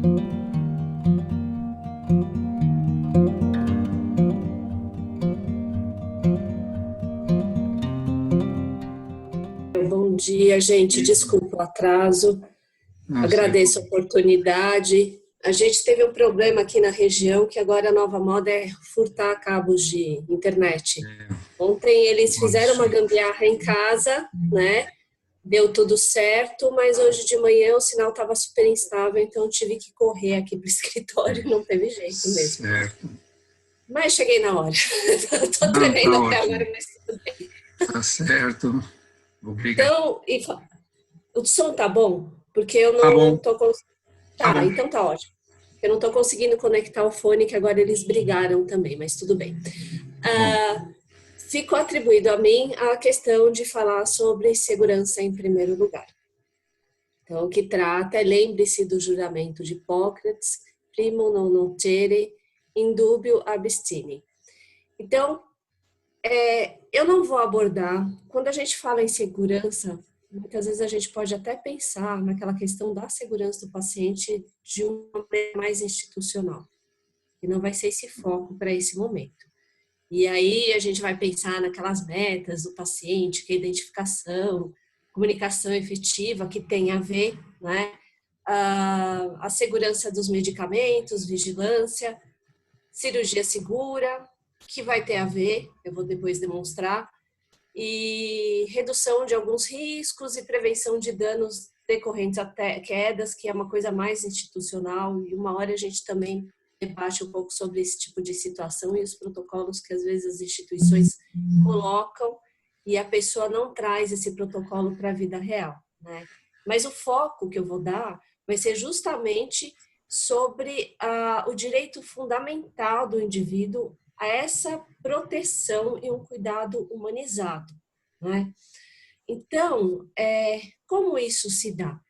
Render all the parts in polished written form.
Bom dia, gente. Desculpa o atraso. Não sei. Agradeço a oportunidade. A gente teve um problema aqui na região que agora a nova moda é furtar cabos de internet. Ontem eles Um fizeram uma absurdo. gambiarra em casa, né? Deu tudo certo, mas hoje de manhã o sinal estava super instável, então eu tive que correr aqui para o escritório, não teve jeito mesmo. Certo. Mas cheguei na hora. Estou Não, tremendo tá até agora, ótimo. mas tudo bem. Tá certo. Obrigado. Então, o som tá bom? Porque eu Tá não bom, tô. tá Tá, bom. então tá ótimo. Eu não estou conseguindo conectar o fone, que agora eles brigaram também, mas tudo bem. Bom, Ficou atribuído a mim a questão de falar sobre segurança em primeiro lugar. Então, o que trata é, lembre-se do juramento de Hipócrates, primo non nocere, indubio abstine. Então, eu não vou abordar, quando a gente fala em segurança, muitas vezes a gente pode até pensar naquela questão da segurança do paciente de uma maneira mais institucional. E não vai ser esse foco para esse momento. E aí a gente vai pensar naquelas metas do paciente, que é identificação, comunicação efetiva, que tem a ver, né? A segurança dos medicamentos, vigilância, cirurgia segura, que vai ter a ver, eu vou depois demonstrar, e redução de alguns riscos e prevenção de danos decorrentes até quedas, que é uma coisa mais institucional, e uma hora a gente também debate um pouco sobre esse tipo de situação e os protocolos que às vezes as instituições colocam e a pessoa não traz esse protocolo para a vida real, né? Mas o foco que eu vou dar vai ser justamente sobre o direito fundamental do indivíduo a essa proteção e um cuidado humanizado, né? Então, como isso se dá?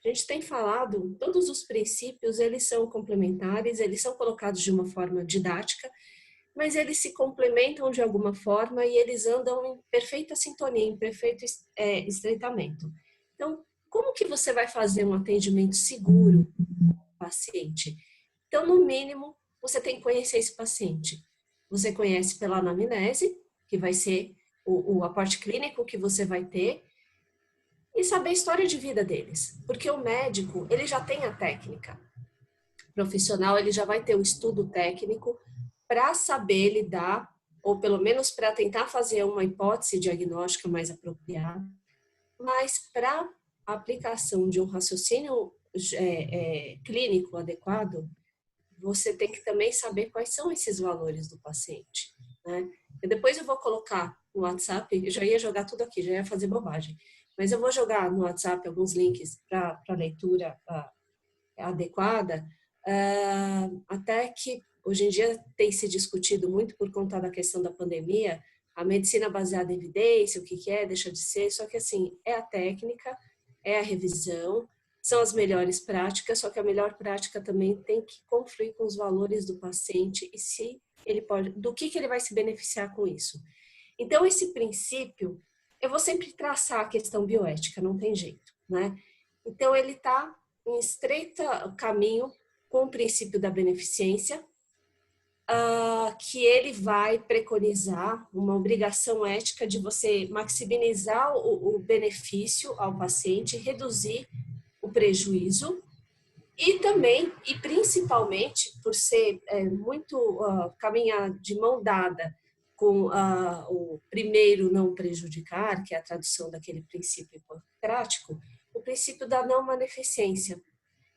A gente tem falado, todos os princípios, eles são complementares, eles são colocados de uma forma didática, mas eles se complementam de alguma forma e eles andam em perfeita sintonia, em perfeito estreitamento. Então, como que você vai fazer um atendimento seguro ao paciente? Então, no mínimo, você tem que conhecer esse paciente. Você conhece pela anamnese, que vai ser o aporte clínico que você vai ter, e saber a história de vida deles. Porque o médico, ele já tem a técnica. O profissional, ele já vai ter o estudo técnico para saber lidar, ou pelo menos para tentar fazer uma hipótese diagnóstica mais apropriada, mas para a aplicação de um raciocínio clínico adequado, você tem que também saber quais são esses valores do paciente, né? E depois eu vou colocar no WhatsApp, eu já ia jogar tudo aqui, já ia fazer bobagem, mas eu vou jogar no WhatsApp alguns links para leitura adequada, até que hoje em dia tem se discutido muito por conta da questão da pandemia, a medicina baseada em evidência, o que é, deixa de ser, só que assim, é a técnica, é a revisão, são as melhores práticas, só que a melhor prática também tem que confluir com os valores do paciente e se ele pode, do que ele vai se beneficiar com isso. Então, esse princípio, eu vou sempre traçar a questão bioética, não tem jeito, né? Então, ele está em estreita caminho com o princípio da beneficência, que ele vai preconizar uma obrigação ética de você maximizar o benefício ao paciente, reduzir o prejuízo e também, e principalmente, por ser muito caminhar de mão dada com o primeiro não prejudicar, que é a tradução daquele princípio hipocrático, o princípio da não maleficência,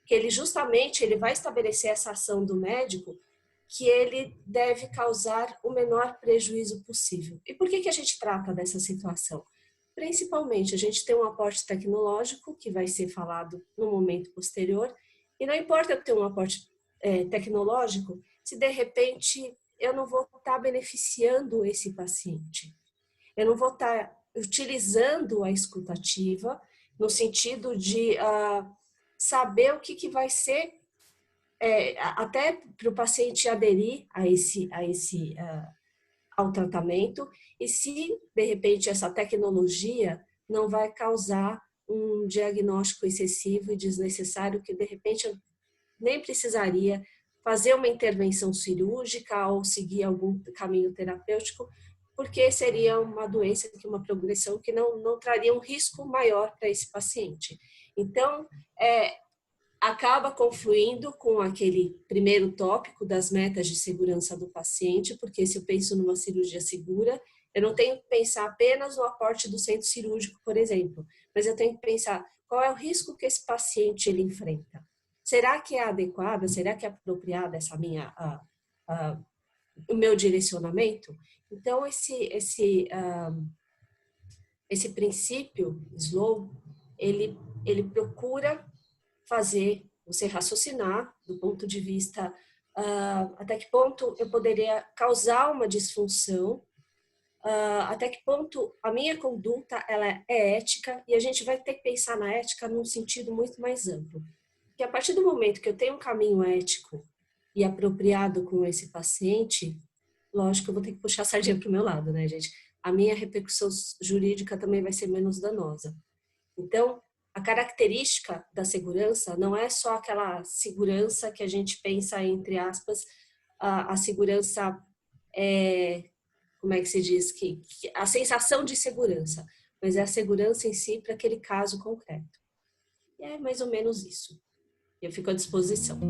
que ele justamente ele vai estabelecer essa ação do médico que ele deve causar o menor prejuízo possível. E por que a gente trata dessa situação? Principalmente, a gente tem um aporte tecnológico, que vai ser falado no momento posterior, e não importa eu ter um aporte tecnológico, se de repente eu não vou estar beneficiando esse paciente. Eu não vou estar utilizando a escutativa no sentido de saber o que vai ser, até para o paciente aderir ao tratamento, e se, de repente, essa tecnologia não vai causar um diagnóstico excessivo e desnecessário, que, de repente, nem precisaria fazer uma intervenção cirúrgica ou seguir algum caminho terapêutico, porque seria uma doença, uma progressão que não traria um risco maior para esse paciente. Então, acaba confluindo com aquele primeiro tópico das metas de segurança do paciente, porque se eu penso numa cirurgia segura, eu não tenho que pensar apenas no aporte do centro cirúrgico, por exemplo, mas eu tenho que pensar qual é o risco que esse paciente ele enfrenta. Será que é adequada? Será que é apropriada essa o meu direcionamento? Então, esse princípio SLOW, ele procura fazer você raciocinar do ponto de vista até que ponto eu poderia causar uma disfunção, até que ponto a minha conduta ela é ética, e a gente vai ter que pensar na ética num sentido muito mais amplo. Porque a partir do momento que eu tenho um caminho ético e apropriado com esse paciente, lógico que eu vou ter que puxar a sardinha para o meu lado, né, gente? A minha repercussão jurídica também vai ser menos danosa. Então, a característica da segurança não é só aquela segurança que a gente pensa, entre aspas, a segurança, como é que se diz? Que a sensação de segurança, mas é a segurança em si para aquele caso concreto. E é mais ou menos isso. Eu fico à disposição.